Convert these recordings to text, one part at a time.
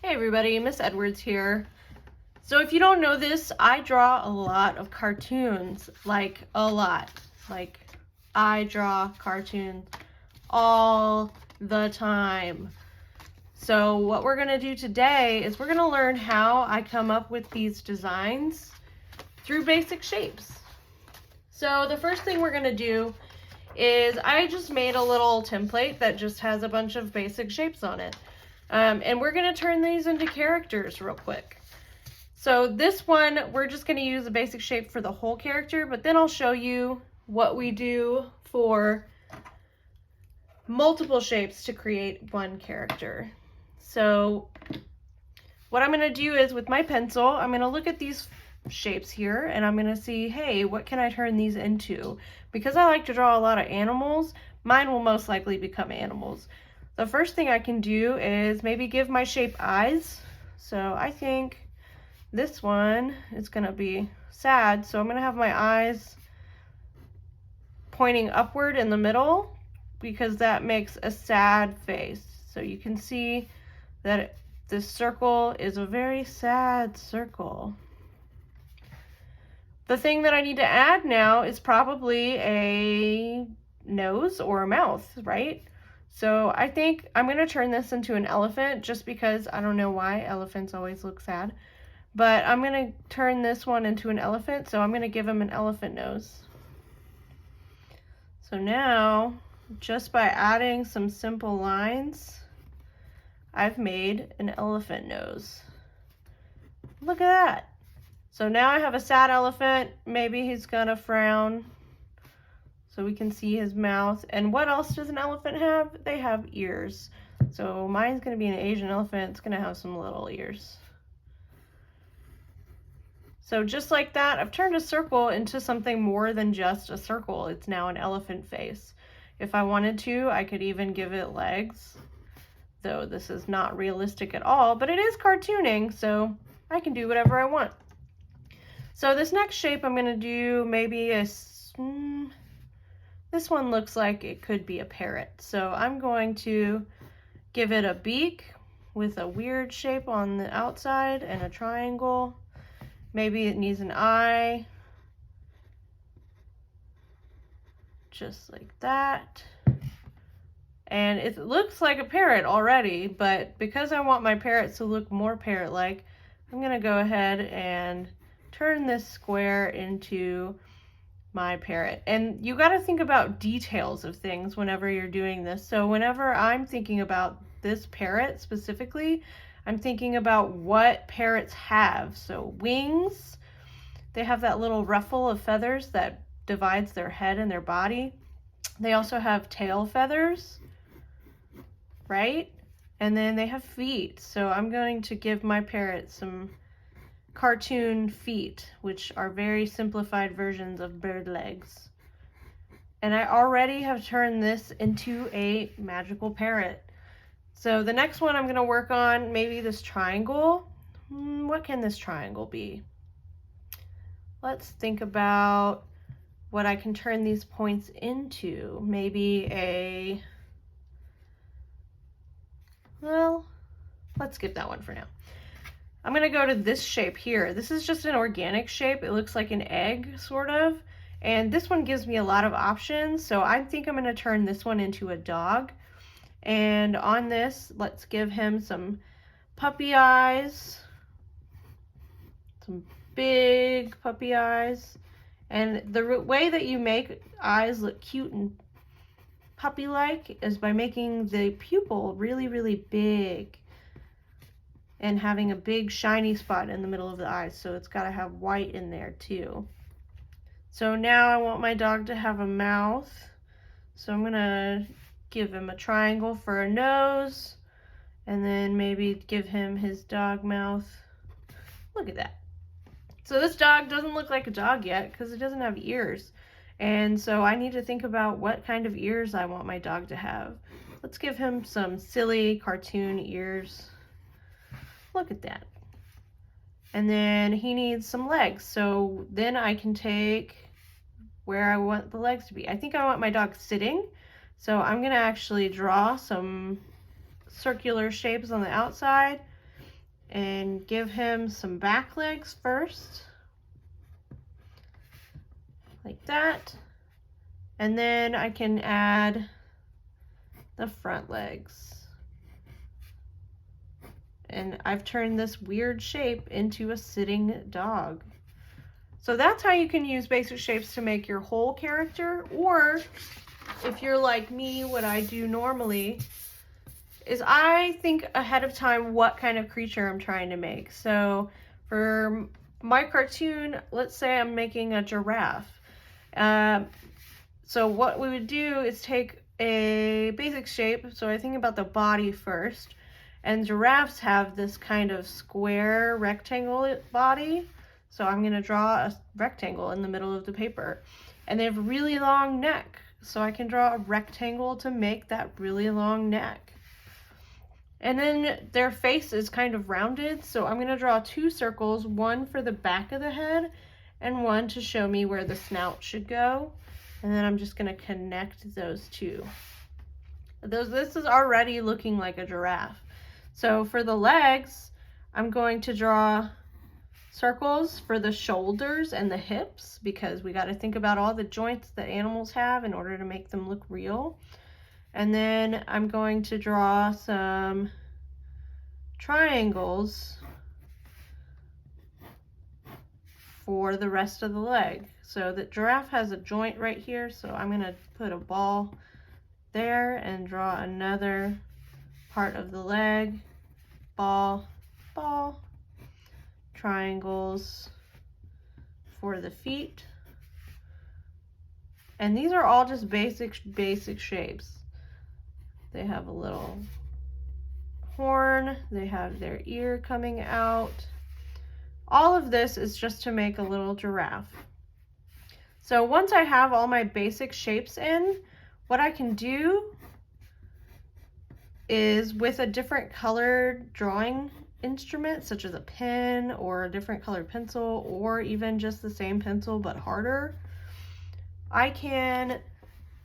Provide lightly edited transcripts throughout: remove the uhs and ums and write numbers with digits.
Hey everybody, Miss Edwards here. So if you don't know this, I draw a lot of cartoons, like a lot. Like I draw cartoons all the time. So what we're gonna do today is we're gonna learn how I come up with these designs through basic shapes. So the first thing we're gonna do is I just made a little template that just has a bunch of basic shapes on it. And we're gonna turn these into characters real quick. So this one, we're just gonna use a basic shape for the whole character, but then I'll show you what we do for multiple shapes to create one character. So what I'm gonna do is with my pencil, I'm gonna look at these shapes here and I'm gonna see, hey, what can I turn these into? Because I like to draw a lot of animals, mine will most likely become animals. The first thing I can do is maybe give my shape eyes. So I think this one is gonna be sad, so I'm gonna have my eyes pointing upward in the middle because that makes a sad face. So you can see that this circle is a very sad circle. The thing that I need to add now is probably a nose or a mouth, right? So I think I'm going to turn this into an elephant just because I don't know why elephants always look sad. But I'm going to turn this one into an elephant, so I'm going to give him an elephant nose. So now, just by adding some simple lines, I've made an elephant nose. Look at that. So now I have a sad elephant. Maybe he's gonna frown. So we can see his mouth. And what else does an elephant have? They have ears. So mine's gonna be an Asian elephant. It's gonna have some little ears. So just like that, I've turned a circle into something more than just a circle. It's now an elephant face. If I wanted to, I could even give it legs, though this is not realistic at all, but it is cartooning, so I can do whatever I want. So this next shape I'm gonna do maybe this one looks like it could be a parrot. So I'm going to give it a beak with a weird shape on the outside and a triangle. Maybe it needs an eye. Just like that. And it looks like a parrot already, but because I want my parrots to look more parrot-like, I'm gonna go ahead and turn this square into my parrot. And you got to think about details of things whenever you're doing this. So whenever I'm thinking about this parrot specifically, I'm thinking about what parrots have. So wings, they have that little ruffle of feathers that divides their head and their body. They also have tail feathers, right? And then they have feet. So I'm going to give my parrot some cartoon feet, which are very simplified versions of bird legs. And I already have turned this into a magical parrot. So the next one I'm going to work on, maybe this triangle. What can this triangle be? Let's think about what I can turn these points into. Maybe well, let's skip that one for now. I'm gonna go to this shape here. This is just an organic shape. It looks like an egg, sort of. And this one gives me a lot of options. So I think I'm gonna turn this one into a dog. And on this, let's give him some puppy eyes. Some big puppy eyes. And the way that you make eyes look cute and puppy-like is by making the pupil really, really big and having a big shiny spot in the middle of the eyes. So it's got to have white in there too. So now I want my dog to have a mouth. So I'm gonna give him a triangle for a nose and then maybe give him his dog mouth. Look at that. So this dog doesn't look like a dog yet because it doesn't have ears. And so I need to think about what kind of ears I want my dog to have. Let's give him some silly cartoon ears. Look at that. And then he needs some legs. So then I can take where I want the legs to be. I think I want my dog sitting. So I'm gonna actually draw some circular shapes on the outside and give him some back legs first, like that. And then I can add the front legs. And I've turned this weird shape into a sitting dog. So that's how you can use basic shapes to make your whole character. Or if you're like me, what I do normally is I think ahead of time what kind of creature I'm trying to make. So for my cartoon, let's say I'm making a giraffe. So what we would do is take a basic shape. So I think about the body first. And giraffes have this kind of square rectangle body. So I'm going to draw a rectangle in the middle of the paper. And they have a really long neck. So I can draw a rectangle to make that really long neck. And then their face is kind of rounded. So I'm going to draw 2 circles, one for the back of the head and one to show me where the snout should go. And then I'm just going to connect those two. This is already looking like a giraffe. So for the legs, I'm going to draw circles for the shoulders and the hips, because we got to think about all the joints that animals have in order to make them look real. And then I'm going to draw some triangles for the rest of the leg. So the giraffe has a joint right here, so I'm going to put a ball there and draw another part of the leg. Ball, ball, triangles for the feet. And these are all just basic shapes. They have a little horn, they have their ear coming out. All of this is just to make a little giraffe. So once I have all my basic shapes in, what I can do is with a different colored drawing instrument, such as a pen or a different colored pencil, or even just the same pencil but harder, I can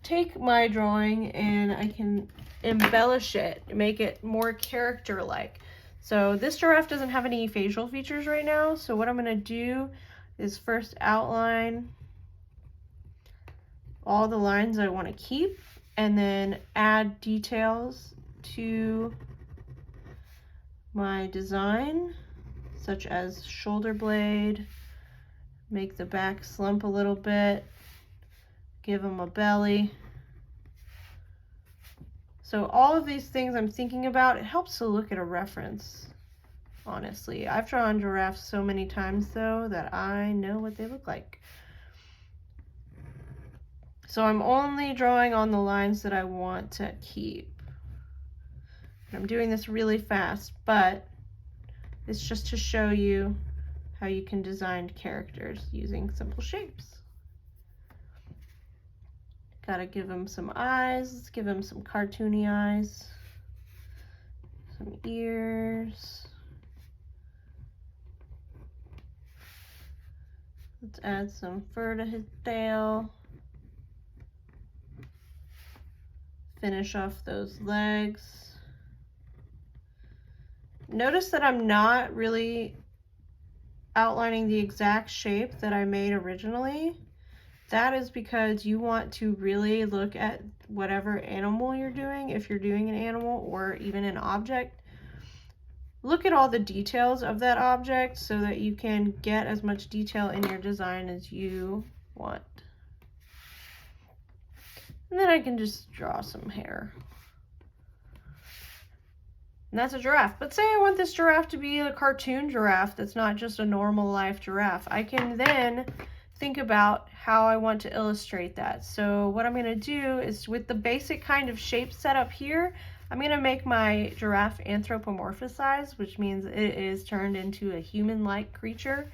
take my drawing and I can embellish it, make it more character-like. So this giraffe doesn't have any facial features right now, so what I'm going to do is first outline all the lines I want to keep and then add details to my design, such as shoulder blade, make the back slump a little bit, give them a belly. So all of these things I'm thinking about, it helps to look at a reference, honestly. I've drawn giraffes so many times though that I know what they look like. So I'm only drawing on the lines that I want to keep. I'm doing this really fast, but it's just to show you how you can design characters using simple shapes. Gotta give them some eyes. Let's give them some cartoony eyes, some ears. Let's add some fur to his tail. Finish off those legs. Notice that I'm not really outlining the exact shape that I made originally. That is because you want to really look at whatever animal you're doing. If you're doing an animal or even an object, look at all the details of that object so that you can get as much detail in your design as you want. And then I can just draw some hair. And that's a giraffe. But say I want this giraffe to be a cartoon giraffe that's not just a normal life giraffe. I can then think about how I want to illustrate that. So what I'm going to do is, with the basic kind of shape set up here, I'm going to make my giraffe anthropomorphized, which means it is turned into a human-like creature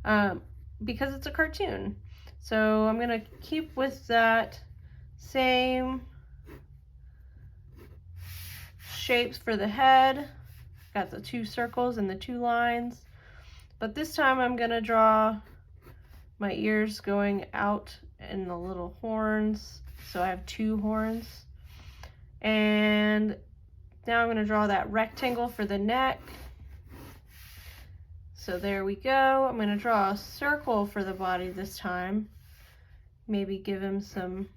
because it's a cartoon. So I'm going to keep with that same shapes for the head. Got the 2 circles and the 2 lines, but this time I'm going to draw my ears going out and the little horns, so I have 2 horns. And now I'm going to draw that rectangle for the neck, So there we go. I'm going to draw a circle for the body this time. Maybe give him some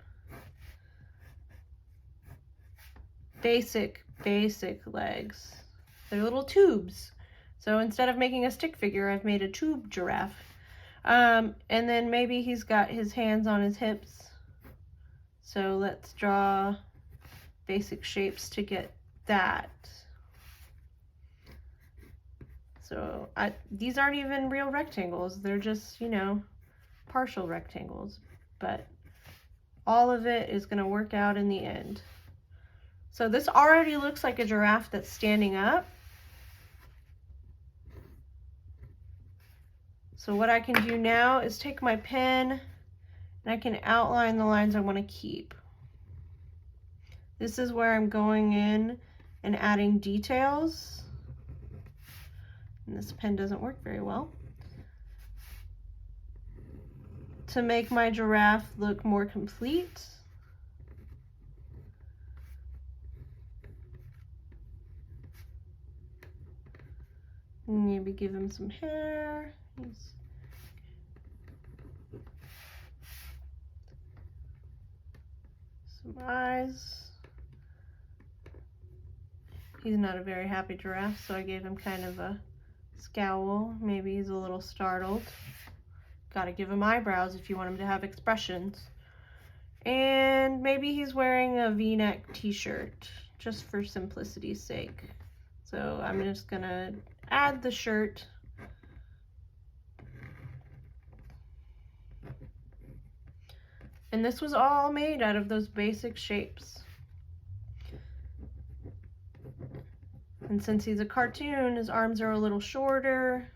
basic legs. They're little tubes. So instead of making a stick figure, I've made a tube giraffe. And then maybe he's got his hands on his hips. So let's draw basic shapes to get that. So these aren't even real rectangles. They're just, you know, partial rectangles. But all of it is going to work out in the end. So this already looks like a giraffe that's standing up. So what I can do now is take my pen and I can outline the lines I want to keep. This is where I'm going in and adding details. And this pen doesn't work very well. To make my giraffe look more complete. Maybe give him some hair. Some eyes. He's not a very happy giraffe, so I gave him kind of a scowl. Maybe he's a little startled. Gotta give him eyebrows if you want him to have expressions. And maybe he's wearing a V-neck t-shirt, just for simplicity's sake. So I'm just gonna add the shirt. And this was all made out of those basic shapes. And since he's a cartoon, his arms are a little shorter.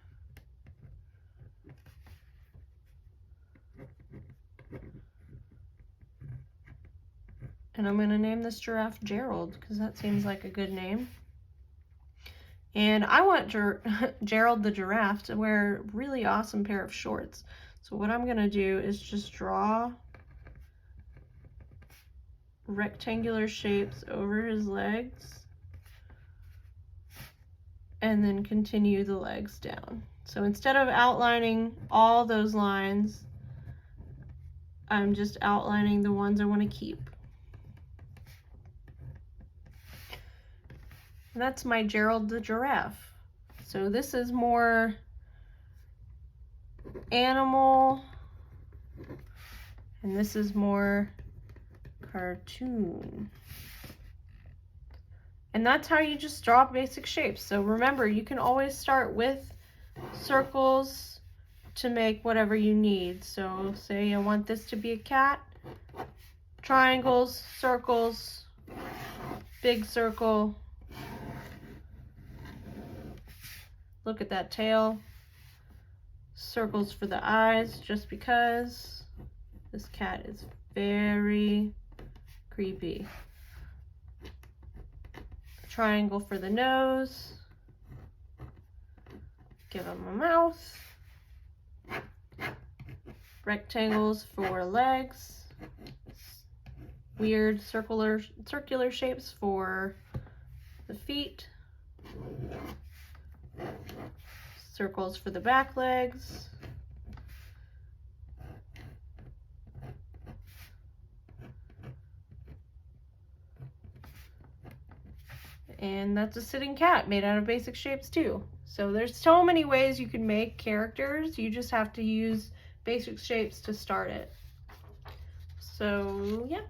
And I'm gonna name this giraffe Gerald, because that seems like a good name. And I want Gerald the giraffe to wear a really awesome pair of shorts. So what I'm gonna do is just draw rectangular shapes over his legs and then continue the legs down. So instead of outlining all those lines, I'm just outlining the ones I want to keep. And that's my Gerald the giraffe. So this is more animal, and this is more cartoon. And that's how you just draw basic shapes. So remember, you can always start with circles to make whatever you need. So say I want this to be a cat, triangles, circles, big circle. Look at that tail. Circles for the eyes, just because this cat is very creepy. Triangle for the nose. Give him a mouth. Rectangles for legs. Weird circular shapes for the feet. Circles for the back legs. And that's a sitting cat made out of basic shapes too. So there's so many ways you can make characters. You just have to use basic shapes to start it. So yeah.